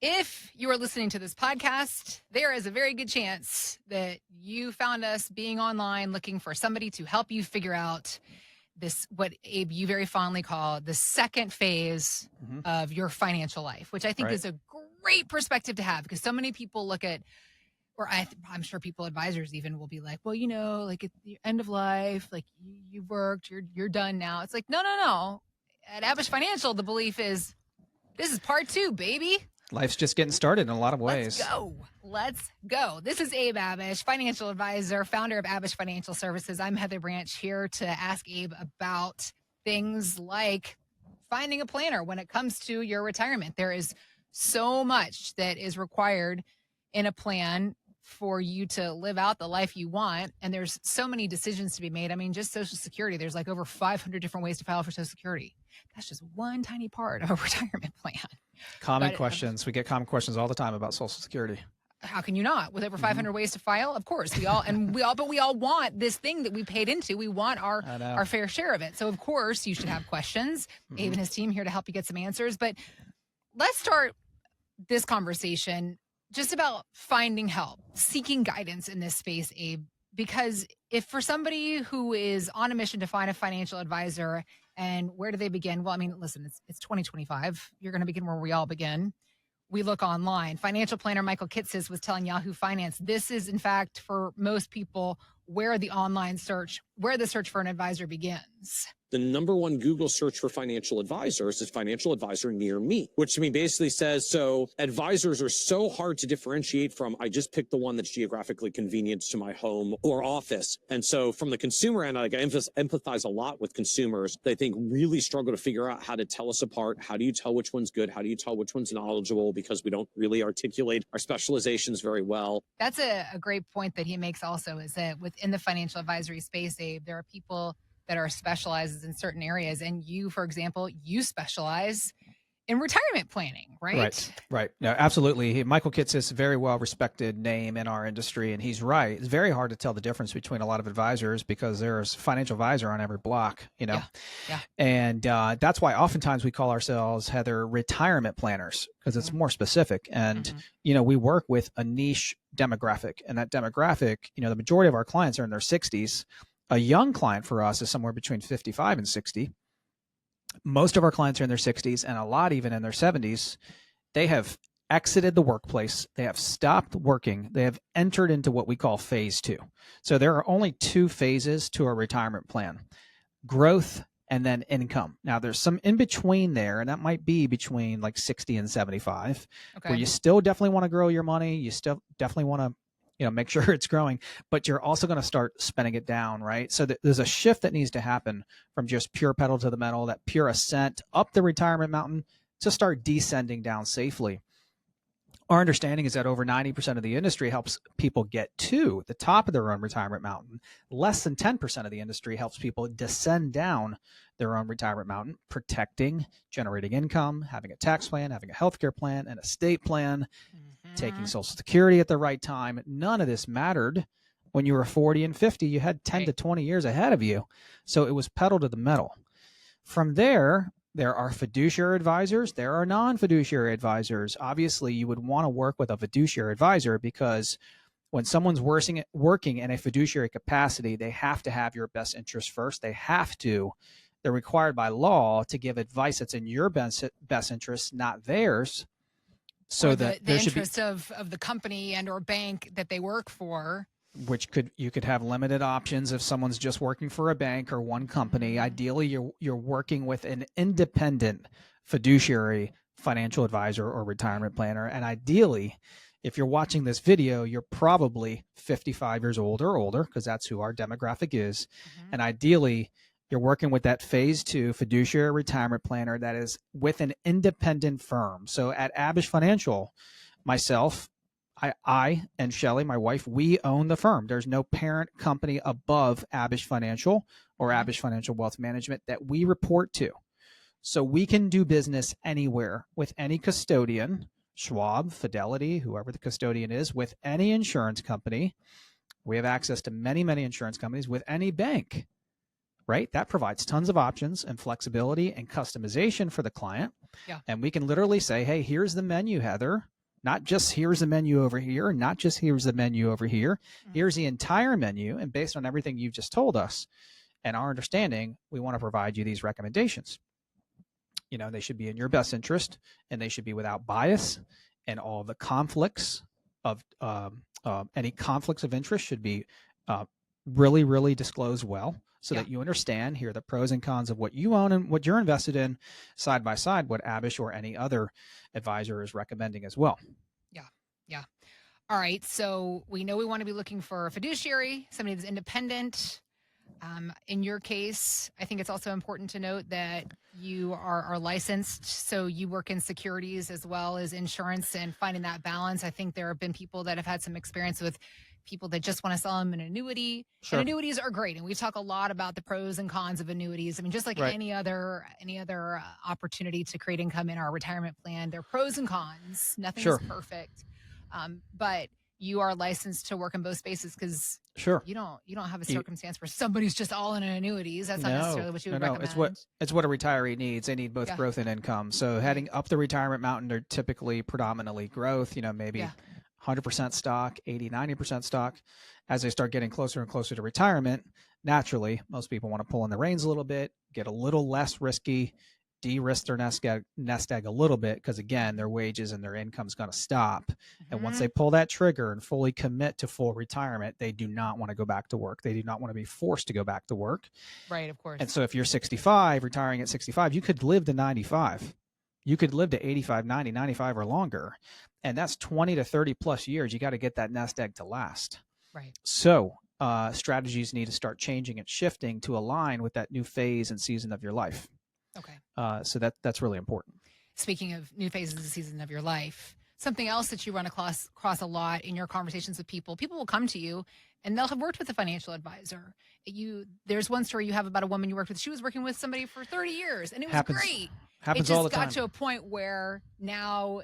If you are listening to this podcast, there is a very good chance that you found us being online looking for somebody to help you figure out this, what Abe, you very fondly call the second phase of your financial life, which I think is a great perspective to have, because so many people look at, or I'm sure people, advisors even, will be like, well, you know, like at the end of life, like you've worked, you're done now. It's like, no. At Abich Financial, the belief is this is part 2, baby. Life's just getting started in a lot of ways. Let's go. This is Abe Abich, financial advisor, founder of Abich Financial Services. I'm Heather Branch, here to ask Abe about things like finding a planner when it comes to your retirement. There is so much that is required in a plan for you to live out the life you want. And there's so many decisions to be made. I mean, just Social Security, there's like over 500 different ways to file for Social Security. That's just one tiny part of a retirement plan. Common questions. We get common questions all the time about Social Security. How can you not? With over 500 ways to file? Of course, we all want this thing that we paid into. We want our fair share of it. So of course you should have questions. Abe and his team here to help you get some answers. But let's start this conversation just about finding help, seeking guidance in this space, Abe, because if for somebody who is on a mission to find a financial advisor, and where do they begin? Well, I mean, listen, it's 2025. You're going to begin where we all begin. We look online. Financial planner Michael Kitces was telling Yahoo Finance, this is, in fact, for most people, where the search for an advisor begins. The number one Google search for financial advisors is financial advisor near me, which to me basically says, so advisors are so hard to differentiate from, I just picked the one that's geographically convenient to my home or office. And so from the consumer end, I empathize a lot with consumers. They think really struggle to figure out how to tell us apart. How do you tell which one's good? How do you tell which one's knowledgeable? Because we don't really articulate our specializations very well. That's a great point that he makes also, is that within the financial advisory space, Abe, there are people that are specialized in certain areas. And you, for example, you specialize in retirement planning, right? Right. No, absolutely. Michael Kitces is a very well-respected name in our industry, and he's right. It's very hard to tell the difference between a lot of advisors because there's a financial advisor on every block, you know? Yeah. And that's why oftentimes we call ourselves, Heather, retirement planners, because it's more specific. And, you know, we work with a niche demographic, and that demographic, you know, the majority of our clients are in their 60s. A young client for us is somewhere between 55 and 60. Most of our clients are in their 60s, and a lot even in their 70s. They have exited the workplace. They have stopped working. They have entered into what we call phase 2. So there are only 2 phases to a retirement plan: growth and then income. Now there's some in between there, and that might be between like 60 and 75, where you still definitely want to grow your money. You still definitely want to, you know, make sure it's growing, but you're also going to start spending it down, right? So there's a shift that needs to happen from just pure pedal to the metal, that pure ascent up the retirement mountain, to start descending down safely. Our understanding is that over 90% of the industry helps people get to the top of their own retirement mountain. Less than 10% of the industry helps people descend down their own retirement mountain, protecting, generating income, having a tax plan, having a healthcare plan, an estate plan, taking Social Security at the right time. None of this mattered when you were 40 and 50. You had 10 to 20 years ahead of you. So it was pedal to the metal. From there are fiduciary advisors. There are non-fiduciary advisors. Obviously, you would want to work with a fiduciary advisor because when someone's working in a fiduciary capacity, they have to have your best interest first. They're required by law to give advice that's in your best interest, not theirs. So that the interest of the company and or bank that they work for, which you could have limited options if someone's just working for a bank or one company. Ideally, you're working with an independent fiduciary financial advisor or retirement planner. And ideally, if you're watching this video, you're probably 55 years old or older, because that's who our demographic is. And ideally, you're working with that phase 2 fiduciary retirement planner that is with an independent firm. So at Abich Financial, myself, I and Shelly, my wife, we own the firm. There's no parent company above Abich Financial or Abich Financial Wealth Management that we report to. So we can do business anywhere with any custodian, Schwab, Fidelity, whoever the custodian is, with any insurance company. We have access to many, many insurance companies, with any bank. Right? That provides tons of options and flexibility and customization for the client. Yeah. And we can literally say, hey, here's the menu, Heather. Not just here's the menu over here, not just here's the menu over here. Here's the entire menu. And based on everything you've just told us and our understanding, we want to provide you these recommendations. They should be in your best interest, and they should be without bias, and all the conflicts of any conflicts of interest should be really, really disclosed well, so that you understand here the pros and cons of what you own and what you're invested in, side by side what Abich or any other advisor is recommending as well. Yeah. All right. So we know we want to be looking for a fiduciary, somebody that's independent. In your case, I think it's also important to note that you are licensed, so you work in securities as well as insurance, and finding that balance. I think there have been people that have had some experience with people that just want to sell them an annuity. Sure. And annuities are great, and we talk a lot about the pros and cons of annuities. I mean, just like any other opportunity to create income in our retirement plan, there are pros and cons. Nothing is perfect, but you are licensed to work in both spaces because you don't have a circumstance where somebody's just all in annuities. That's not necessarily what you would recommend. It's what a retiree needs. They need both growth and income. So heading up the retirement mountain, they're typically predominantly growth, maybe 100% stock, 80, 90% stock. As they start getting closer and closer to retirement, naturally, most people want to pull in the reins a little bit, get a little less risky, de-risk their nest egg a little bit, because again, their wages and their income's going to stop. And once they pull that trigger and fully commit to full retirement, they do not want to go back to work. They do not want to be forced to go back to work. Right, of course. And so if you're 65, retiring at 65, you could live to 95. You could live to 85, 90, 95 or longer. And that's 20 to 30 plus years. You got to get that nest egg to last. Right. So strategies need to start changing and shifting to align with that new phase and season of your life. Okay. So that's really important. Speaking of new phases of the season of your life, something else that you run across a lot in your conversations with people will come to you and they'll have worked with a financial advisor. There's one story you have about a woman you worked with. She was working with somebody for 30 years and it was great. Happens all the time. It just got to a point where now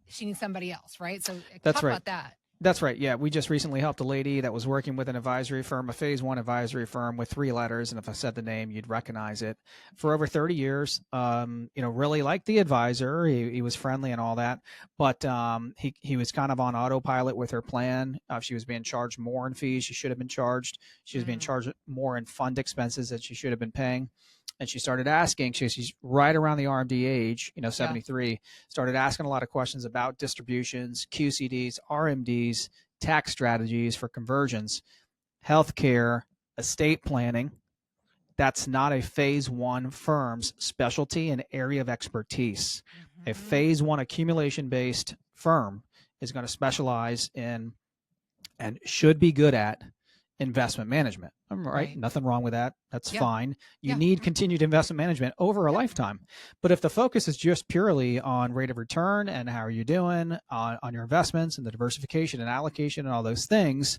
she needs somebody else, right? So talk about that. That's right. Yeah. We just recently helped a lady that was working with an advisory firm, a phase one advisory firm with 3 letters. And if I said the name, you'd recognize it, for over 30 years. Really liked the advisor. He was friendly and all that, but he was kind of on autopilot with her plan. She was being charged more in fees she should have been charged. She was being charged more in fund expenses that she should have been paying. And she started asking, she's right around the RMD age, 73, started asking a lot of questions about distributions, QCDs, RMDs, tax strategies for conversions, healthcare, estate planning. That's not a phase one firm's specialty and area of expertise. A phase one accumulation-based firm is going to specialize in and should be good at investment management. Right? Nothing wrong with that. That's fine. You need continued investment management over a lifetime. But if the focus is just purely on rate of return and how are you doing on your investments and the diversification and allocation and all those things,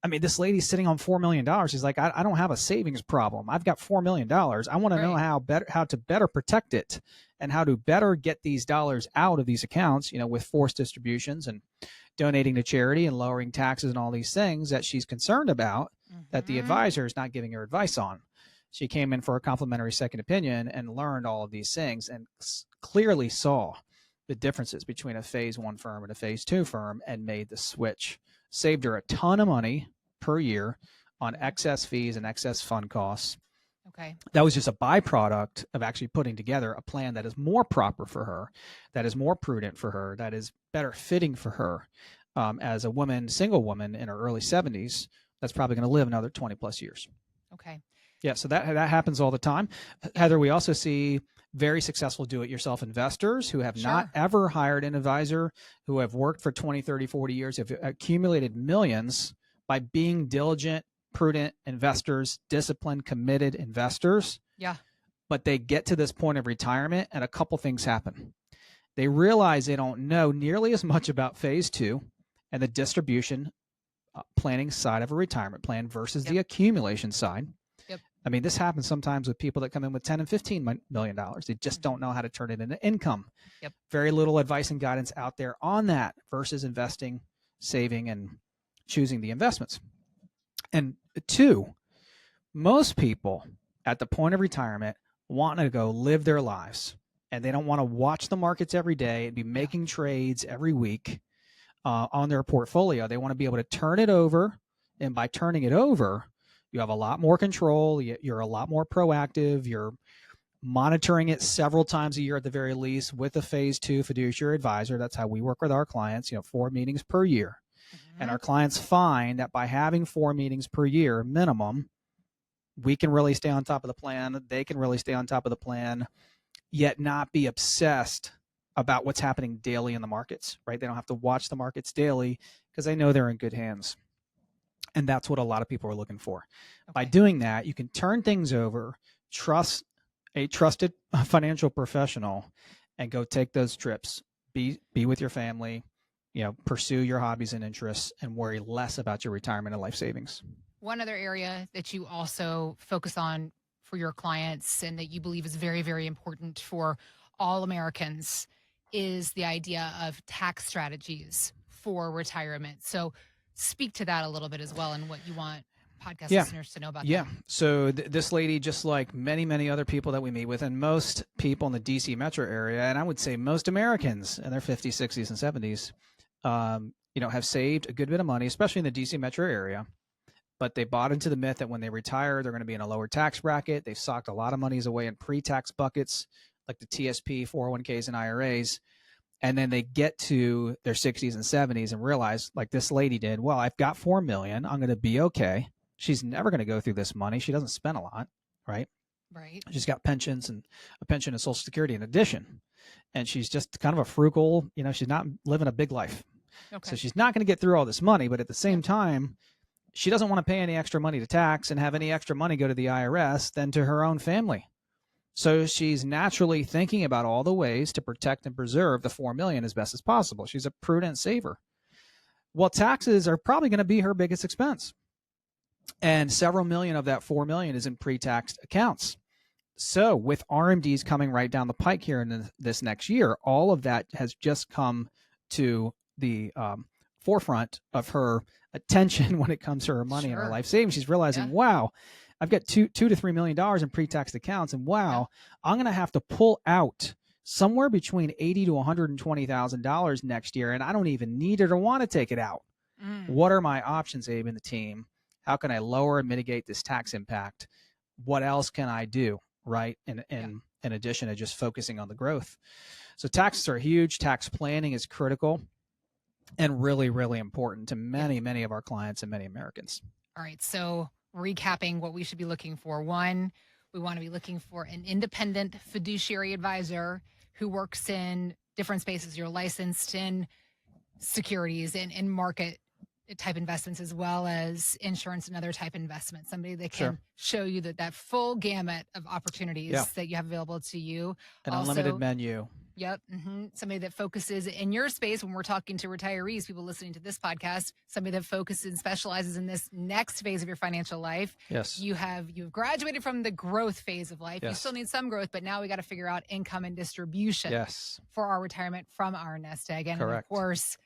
I mean, this lady's sitting on $4 million. She's like, I don't have a savings problem. I've got $4 million. I want to know how to better protect it and how to better get these dollars out of these accounts, with forced distributions and donating to charity and lowering taxes and all these things that she's concerned about that the advisor is not giving her advice on. She came in for a complimentary second opinion and learned all of these things and clearly saw the differences between a phase one firm and a phase two firm and made the switch. Saved her a ton of money per year on excess fees and excess fund costs. Okay. That was just a byproduct of actually putting together a plan that is more proper for her, that is more prudent for her, that is better fitting for her as a woman, single woman in her early 70s, that's probably going to live another 20 plus years. Okay. Yeah. So that happens all the time. Heather, we also see very successful do-it-yourself investors who have not ever hired an advisor, who have worked for 20, 30, 40 years, have accumulated millions by being diligent, prudent investors, disciplined, committed investors. Yeah. But they get to this point of retirement and a couple things happen. They realize they don't know nearly as much about phase two and the distribution planning side of a retirement plan versus the accumulation side. Yep. I mean, this happens sometimes with people that come in with $10 and $15 million. They just don't know how to turn it into income. Yep. Very little advice and guidance out there on that versus investing, saving, and choosing the investments. And 2, most people at the point of retirement want to go live their lives and they don't want to watch the markets every day and be making trades every week on their portfolio. They want to be able to turn it over. And by turning it over, you have a lot more control. You're a lot more proactive. You're monitoring it several times a year at the very least with a phase 2 fiduciary advisor. That's how we work with our clients, 4 meetings per year. And our clients find that by having 4 meetings per year minimum, we can really stay on top of the plan. They can really stay on top of the plan, yet not be obsessed about what's happening daily in the markets, right? They don't have to watch the markets daily because they know they're in good hands. And that's what a lot of people are looking for. Okay. By doing that, you can turn things over, trust a trusted financial professional, and go take those trips. Be with your family, pursue your hobbies and interests, and worry less about your retirement and life savings. One other area that you also focus on for your clients and that you believe is very, very important for all Americans is the idea of tax strategies for retirement. So speak to that a little bit as well and what you want podcast listeners to know about that. Yeah. So this lady, just like many, many other people that we meet with, and most people in the DC metro area, and I would say most Americans in their 50s, 60s, and 70s, have saved a good bit of money, especially in the DC metro area. But they bought into the myth that when they retire, they're going to be in a lower tax bracket. They've socked a lot of monies away in pre-tax buckets like the TSP, 401ks, and IRAs. And then they get to their 60s and 70s and realize, like this lady did, well, I've got $4 million. I'm going to be okay. She's never going to go through this money. She doesn't spend a lot, right? Right. She's got pensions and a pension and Social Security in addition. And she's just kind of a frugal, she's not living a big life. Okay. So she's not going to get through all this money. But at the same time, she doesn't want to pay any extra money to tax and have any extra money go to the IRS than to her own family. So she's naturally thinking about all the ways to protect and preserve the $4 million as best as possible. She's a prudent saver. Well, taxes are probably going to be her biggest expense. And several million of that $4 million is in pre-taxed accounts. So with RMDs coming right down the pike here in this next year, all of that has just come to the forefront of her attention when it comes to her money and her life savings. She's realizing, wow, I've got $2 to $3 million in pre-tax accounts, and wow, I'm going to have to pull out somewhere between $80,000 to $120,000 next year, and I don't even need it or want to take it out. What are my options, Abe and the team? How can I lower and mitigate this tax impact? What else can I do, right? In addition to just focusing on the growth. So taxes are huge. Tax planning is critical and really, really important to many, many of our clients and many Americans. All right. So recapping what we should be looking for. One, we want to be looking for an independent fiduciary advisor who works in different spaces. You're licensed in securities and in market type investments as well as insurance and other type investments. Somebody that can show you that full gamut of opportunities that you have available to you. An unlimited menu. Yep. Somebody that focuses in your space when we're talking to retirees, people listening to this podcast, somebody that focuses and specializes in this next phase of your financial life. Yes. You've graduated from the growth phase of life. Yes. You still need some growth, but now we got to figure out income and distribution for our retirement from our nest egg. And of course,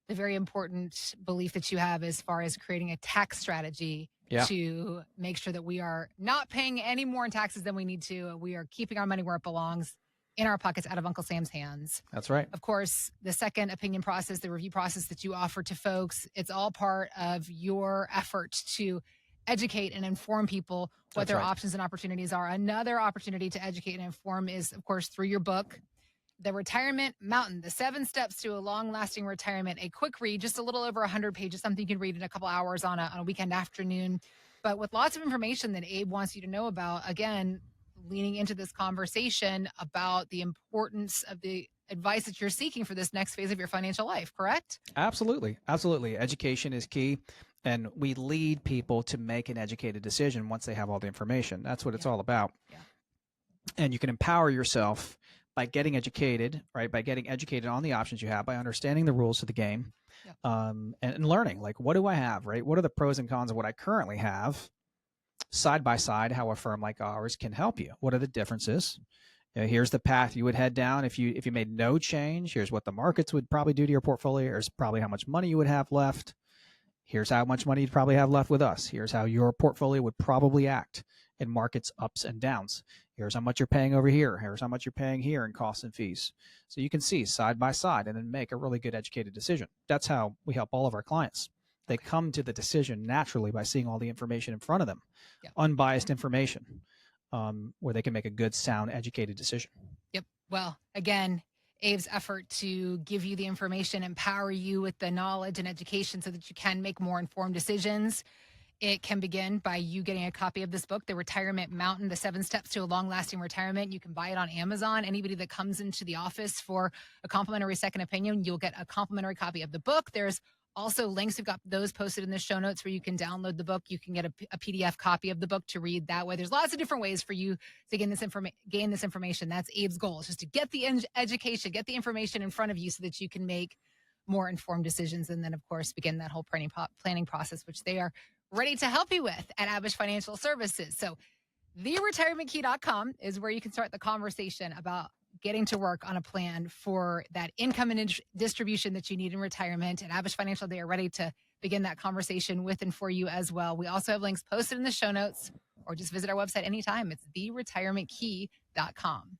the very important belief that you have as far as creating a tax strategy to make sure that we are not paying any more in taxes than we need to. We are keeping our money where it belongs, in our pockets, out of Uncle Sam's hands. That's right. Of course, the second opinion process, the review process that you offer to folks, it's all part of your effort to educate and inform people what their options and opportunities are. Another opportunity to educate and inform is, of course, through your book, The Retirement Mountain, The 7 Steps to a Long-Lasting Retirement. A quick read, just a little over 100 pages, something you can read in a couple hours on a weekend afternoon, but with lots of information that Abe wants you to know about. Again, leaning into this conversation about the importance of the advice that you're seeking for this next phase of your financial life, correct? Absolutely. Absolutely. Education is key. And we lead people to make an educated decision once they have all the information. That's what it's all about. Yeah. And you can empower yourself by getting educated, right? By getting educated on the options you have, by understanding the rules of the game, and learning, like, what do I have, right? What are the pros and cons of what I currently have? Side by side, how a firm like ours can help you. What are the differences? Here's the path you would head down if you made no change. Here's what the markets would probably do to your portfolio. Here's probably how much money you would have left. Here's how much money you'd probably have left with us. Here's how your portfolio would probably act in markets ups and downs. Here's how much you're paying over here. Here's how much you're paying here in costs and fees. So you can see side by side and then make a really good educated decision. That's how we help all of our clients. They come to the decision naturally by seeing all the information in front of them, unbiased information, where they can make a good, sound, educated decision. Yep. Well, again, Abe's effort to give you the information, empower you with the knowledge and education so that you can make more informed decisions. It can begin by you getting a copy of this book, The Retirement Mountain, The 7 Steps to a Long-Lasting Retirement. You can buy it on Amazon. Anybody that comes into the office for a complimentary second opinion, you'll get a complimentary copy of the book. There's also links. We've got those posted in the show notes where you can download the book. You can get a PDF copy of the book to read that way. There's lots of different ways for you to gain this information. That's Abe's goal, is just to get the education, get the information in front of you so that you can make more informed decisions. And then, of course, begin that whole planning process, which they are ready to help you with at Abich Financial Services. So theretirementkey.com is where you can start the conversation about getting to work on a plan for that income and distribution that you need in retirement. At Abich Financial, they are ready to begin that conversation with and for you as well. We also have links posted in the show notes, or just visit our website anytime. It's theretirementkey.com.